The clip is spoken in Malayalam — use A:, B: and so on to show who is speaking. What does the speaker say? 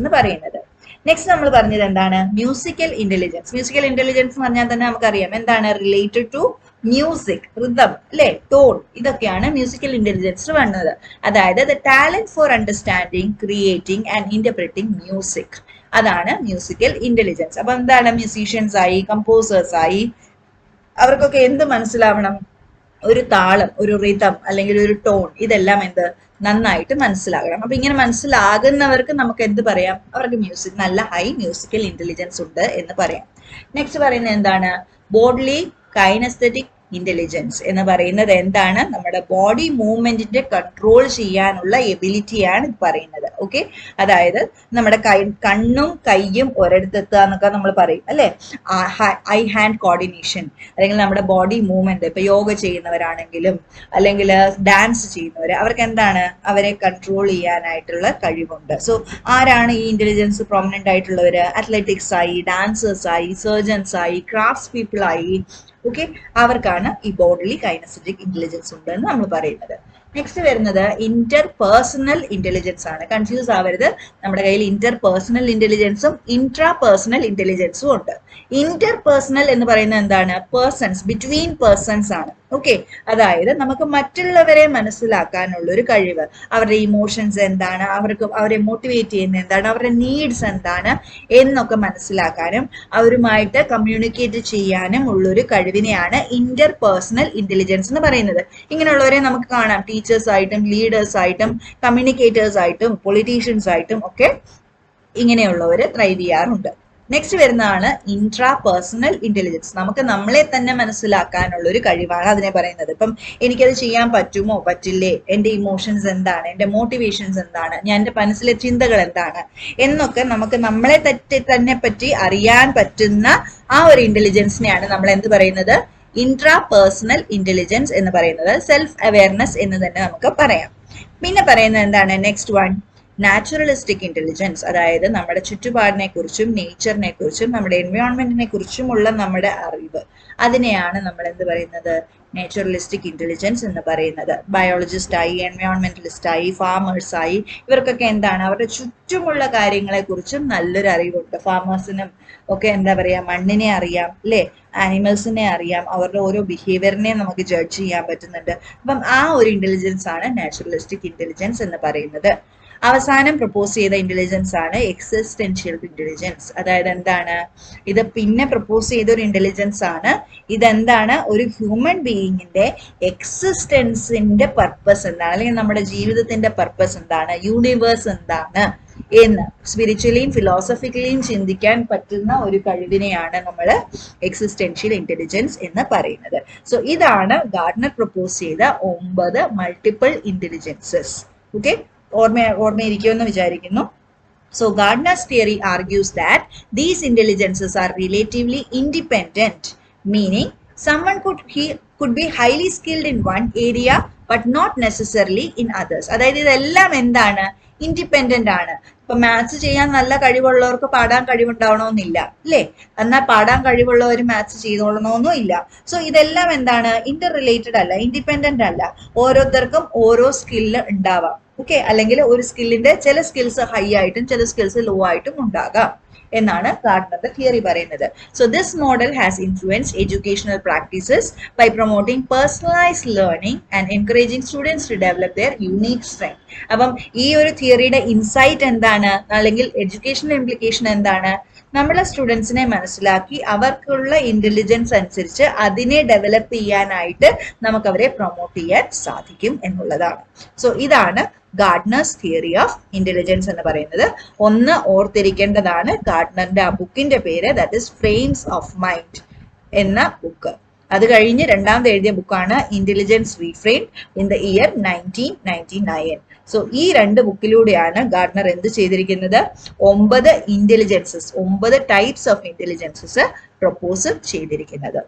A: എന്ന് പറയുന്നത്. നെക്സ്റ്റ് നമ്മൾ പറഞ്ഞത് എന്താണ്? Musical intelligence. മ്യൂസിക്കൽ ഇന്റലിജൻസ് എന്ന് പറഞ്ഞാൽ തന്നെ നമുക്കറിയാം എന്താണ് റിലേറ്റഡ് ടു മ്യൂസിക്, റിതം, അല്ലെ, ടോൺ, ഇതൊക്കെയാണ് മ്യൂസിക്കൽ ഇന്റലിജൻസ് വന്നത്. അതായത് the talent for understanding, creating and interpreting music, അതാണ് മ്യൂസിക്കൽ ഇന്റലിജൻസ്. അപ്പൊ എന്താണ്? മ്യൂസീഷ്യൻസ് ആയി, കമ്പോസേഴ്സ് ആയി, അവർക്കൊക്കെ എന്ത് മനസ്സിലാവണം? ഒരു താളം, ഒരു റിതം അല്ലെങ്കിൽ ഒരു ടോൺ, ഇതെല്ലാം എന്ത് നന്നായിട്ട് മനസ്സിലാകണം. അപ്പൊ ഇങ്ങനെ മനസ്സിലാകുന്നവർക്ക് നമുക്ക് എന്ത് പറയാം? അവർക്ക് നല്ല ഹൈ മ്യൂസിക്കൽ ഇന്റലിജൻസ് ഉണ്ട് എന്ന് പറയാം. നെക്സ്റ്റ് പറയുന്നത് എന്താണ്? ബോഡ്ലി കൈനസ്തെറ്റിക് ഇന്റലിജൻസ് എന്ന് പറയുന്നത് എന്താണ്? നമ്മുടെ ബോഡി മൂവ്മെന്റിന്റെ കൺട്രോൾ ചെയ്യാനുള്ള എബിലിറ്റിയാണ് പറയുന്നത്. ഓക്കെ, അതായത് നമ്മുടെ കണ്ണും കൈയും ഒരിടത്തെത്തുക എന്നൊക്കെ നമ്മൾ പറയും അല്ലെ, ഐ ഹാൻഡ് കോർഡിനേഷൻ, അല്ലെങ്കിൽ നമ്മുടെ ബോഡി മൂവ്മെന്റ്. ഇപ്പൊ യോഗ ചെയ്യുന്നവരാണെങ്കിലും അല്ലെങ്കിൽ ഡാൻസ് ചെയ്യുന്നവർ, അവർക്ക് എന്താണ്? അവരെ കൺട്രോൾ ചെയ്യാനായിട്ടുള്ള കഴിവുണ്ട്. സോ ആരാണ് ഈ ഇന്റലിജൻസ് പ്രോമിനന്റ് ആയിട്ടുള്ളവര്? അത്ലറ്റിക്സ് ആയി, ഡാൻസേഴ്സ് ആയി, സർജൻസ് ആയി, ക്രാഫ്റ്റ്സ് പീപ്പിൾ ആയി, ഓക്കെ, അവർക്കാണ് ഈ ബോഡി കൈനസ്തെറ്റിക് ഇന്റലിജൻസ് ഉണ്ട് എന്ന് നമ്മൾ പറയുന്നത്. നെക്സ്റ്റ് വരുന്നത് ഇന്റർ പേഴ്സണൽ ഇന്റലിജൻസ് ആണ്. കൺഫ്യൂസ് ആവരുത്, നമ്മുടെ കയ്യിൽ ഇന്റർ പേഴ്സണൽ ഇന്റലിജൻസും ഇൻട്രാ പേഴ്സണൽ ഇന്റലിജൻസും ഉണ്ട്. ഇന്റർ പേഴ്സണൽ എന്ന് പറയുന്നത് എന്താണ്? പേഴ്സൺസ്, ബിറ്റ്വീൻ പേഴ്സൺസ് ആണ്. ഓക്കെ, അതായത് നമുക്ക് മറ്റുള്ളവരെ മനസ്സിലാക്കാനുള്ള ഒരു കഴിവ്, അവരുടെ ഇമോഷൻസ് എന്താണ്, അവരെ മോട്ടിവേറ്റ് ചെയ്യുന്ന എന്താണ്, അവരുടെ നീഡ്സ് എന്താണ് എന്നൊക്കെ മനസ്സിലാക്കാനും അവരുമായിട്ട് കമ്മ്യൂണിക്കേറ്റ് ചെയ്യാനും ഉള്ളൊരു കഴിവിനെയാണ് ഇന്റർ പേഴ്സണൽ ഇന്റലിജൻസ് എന്ന് പറയുന്നത്. ഇങ്ങനെയുള്ളവരെ നമുക്ക് കാണാം ടീച്ചേഴ്സ് ആയിട്ടും ലീഡേഴ്സ് ആയിട്ടും കമ്മ്യൂണിക്കേറ്റേഴ്സ് ആയിട്ടും പൊളിറ്റീഷ്യൻസ് ആയിട്ടും ഒക്കെ ഇങ്ങനെയുള്ളവര് ത്രൈവ് ചെയ്യാറുണ്ട്. നെക്സ്റ്റ് വരുന്നതാണ് ഇൻട്രാ പേഴ്സണൽ ഇന്റലിജൻസ്. നമുക്ക് നമ്മളെ തന്നെ മനസ്സിലാക്കാനുള്ള ഒരു കഴിവാണ് അതിനെ പറയുന്നത്. ഇപ്പം എനിക്കത് ചെയ്യാൻ പറ്റുമോ പറ്റില്ലേ, എന്റെ ഇമോഷൻസ് എന്താണ്, എന്റെ മോട്ടിവേഷൻസ് എന്താണ്, ഞാൻ എന്റെ മനസ്സിലെ ചിന്തകൾ എന്താണ് എന്നൊക്കെ നമുക്ക് നമ്മളെ തന്നെ പറ്റി അറിയാൻ പറ്റുന്ന ആ ഒരു ഇന്റലിജൻസിനെയാണ് നമ്മൾ എന്ത് പറയുന്നത്? ഇൻട്രാ പേഴ്സണൽ ഇന്റലിജൻസ് എന്ന് പറയുന്നത്. സെൽഫ് അവയർനെസ് എന്ന് തന്നെ നമുക്ക് പറയാം. പിന്നെ പറയുന്നത് എന്താണ്? നെക്സ്റ്റ് വൺ നാച്ചുറലിസ്റ്റിക് ഇന്റലിജൻസ്, അതായത് നമ്മുടെ ചുറ്റുപാടിനെ കുറിച്ചും നേച്ചറിനെ കുറിച്ചും നമ്മുടെ എൻവയോൺമെന്റിനെ കുറിച്ചുമുള്ള നമ്മുടെ അറിവ്, അതിനെയാണ് നമ്മൾ എന്ത് പറയുന്നത്? നാച്ചുറലിസ്റ്റിക് ഇന്റലിജൻസ് എന്ന് പറയുന്നത്. ബയോളജിസ്റ്റ് ആയി, എൻവയോൺമെന്റലിസ്റ്റ് ആയി, ഫാമേഴ്സ് ആയി, ഇവർക്കൊക്കെ എന്താണ്? അവരുടെ ചുറ്റുമുള്ള കാര്യങ്ങളെ കുറിച്ചും നല്ലൊരു അറിവുണ്ട്. ഫാമേഴ്സിനും ഒക്കെ എന്താ പറയാ, മണ്ണിനെ അറിയാം അല്ലെ, ആനിമൽസിനെ അറിയാം, അവരുടെ ഓരോ ബിഹേവിയറിനെ നമുക്ക് ജഡ്ജ് ചെയ്യാൻ പറ്റുന്നുണ്ട്. അപ്പം ആ ഒരു ഇന്റലിജൻസ് ആണ് നാച്ചുറലിസ്റ്റിക് ഇന്റലിജൻസ് എന്ന് പറയുന്നത്. അവസാനം പ്രപ്പോസ് ചെയ്ത ഇന്റലിജൻസ് ആണ് എക്സിസ്റ്റൻഷ്യൽ ഇന്റലിജൻസ്. അതായത് എന്താണ്? ഇത് പിന്നെ പ്രപ്പോസ് ചെയ്ത ഒരു ഇന്റലിജൻസ് ആണ്. ഇതെന്താണ്? ഒരു ഹ്യൂമൻ ബീയിങ്ങിന്റെ എക്സിസ്റ്റൻസിന്റെ പർപ്പസ് എന്താണ്, അല്ലെങ്കിൽ നമ്മുടെ ജീവിതത്തിന്റെ പർപ്പസ് എന്താണ്, യൂണിവേഴ്സ് എന്താണ് എന്ന് സ്പിരിച്വലിയും ഫിലോസഫിക്കലിയും ചിന്തിക്കാൻ പറ്റുന്ന ഒരു കഴിവിനെയാണ് നമ്മൾ എക്സിസ്റ്റൻഷ്യൽ ഇന്റലിജൻസ് എന്ന് പറയുന്നത്. സോ ഇതാണ് ഗാർഡ്നർ പ്രപ്പോസ് ചെയ്ത 9 മൾട്ടിപ്പിൾ ഇന്റലിജൻസസ്. ഓക്കെ, ഓർമ്മയിരിക്കുമെന്ന് വിചാരിക്കുന്നു. So Gardner's theory argues that these intelligences are relatively independent, meaning someone could be highly skilled in one area but not necessarily in others. അതായത് ഇതെല്ലാം എന്താണ്? ഇൻഡിപെൻഡന്റ് ആണ്. ഇപ്പൊ മാത്സ് ചെയ്യാൻ നല്ല കഴിവുള്ളവർക്ക് പാടാൻ കഴിവുണ്ടാവണമെന്നില്ല അല്ലേ, എന്നാൽ പാടാൻ കഴിവുള്ളവർ മാത്സ് ചെയ്തോളണമെന്നും ഇല്ല. സോ ഇതെല്ലാം എന്താണ്? ഇന്റർ റിലേറ്റഡ് അല്ല, ഇൻഡിപെൻഡന്റ് അല്ല. ഓരോരുത്തർക്കും ഓരോ സ്കില്ല് ഉണ്ടാവാം. ഓക്കെ, അല്ലെങ്കിൽ ഒരു സ്കില്ലിന്റെ ചില സ്കിൽസ് ഹൈ ആയിട്ടും ചില സ്കിൽസ് ലോ ആയിട്ടും ഉണ്ടാകാം എന്നാണ് ഗാർഡ്നറുടെ തിയറി പറയുന്നത്. So this model has influenced educational practices by promoting personalised learning and encouraging students to develop their unique strength. അപ്പം ഈ ഒരു തിയറിയുടെ ഇൻസൈറ്റ് എന്താണ്, അല്ലെങ്കിൽ എഡ്യൂക്കേഷണൽ ഇംപ്ലിക്കേഷൻ എന്താണ്? നമ്മളെ സ്റ്റുഡൻസിനെ മനസ്സിലാക്കി അവർക്കുള്ള ഇന്റലിജൻസ് അനുസരിച്ച് അതിനെ ഡെവലപ്പ് ചെയ്യാനായിട്ട് നമുക്ക് അവരെ പ്രൊമോട്ട് ചെയ്യാൻ സാധിക്കും എന്നുള്ളതാണ്. സോ ഇതാണ് ഗാർഡ്നേഴ്സ് തിയറി ഓഫ് ഇന്റലിജൻസ് എന്ന് പറയുന്നത്. ഒന്ന് ഓർത്തിരിക്കേണ്ടതാണ്, ഗാർഡ്നറിന്റെ ആ ബുക്കിന്റെ പേര്, that is frames of mind എന്ന ബുക്ക്. അത് കഴിഞ്ഞ് രണ്ടാമത് എഴുതിയ ബുക്കാണ് intelligence reframed in the year 1999. So ഈ 2 ബുക്കിലൂടെയാണ് ഗാർഡ്നർ എന്ത് ചെയ്തിരിക്കുന്നത്? 9 intelligences, 9 types of intelligences propose ചെയ്തിരിക്കുന്നത്.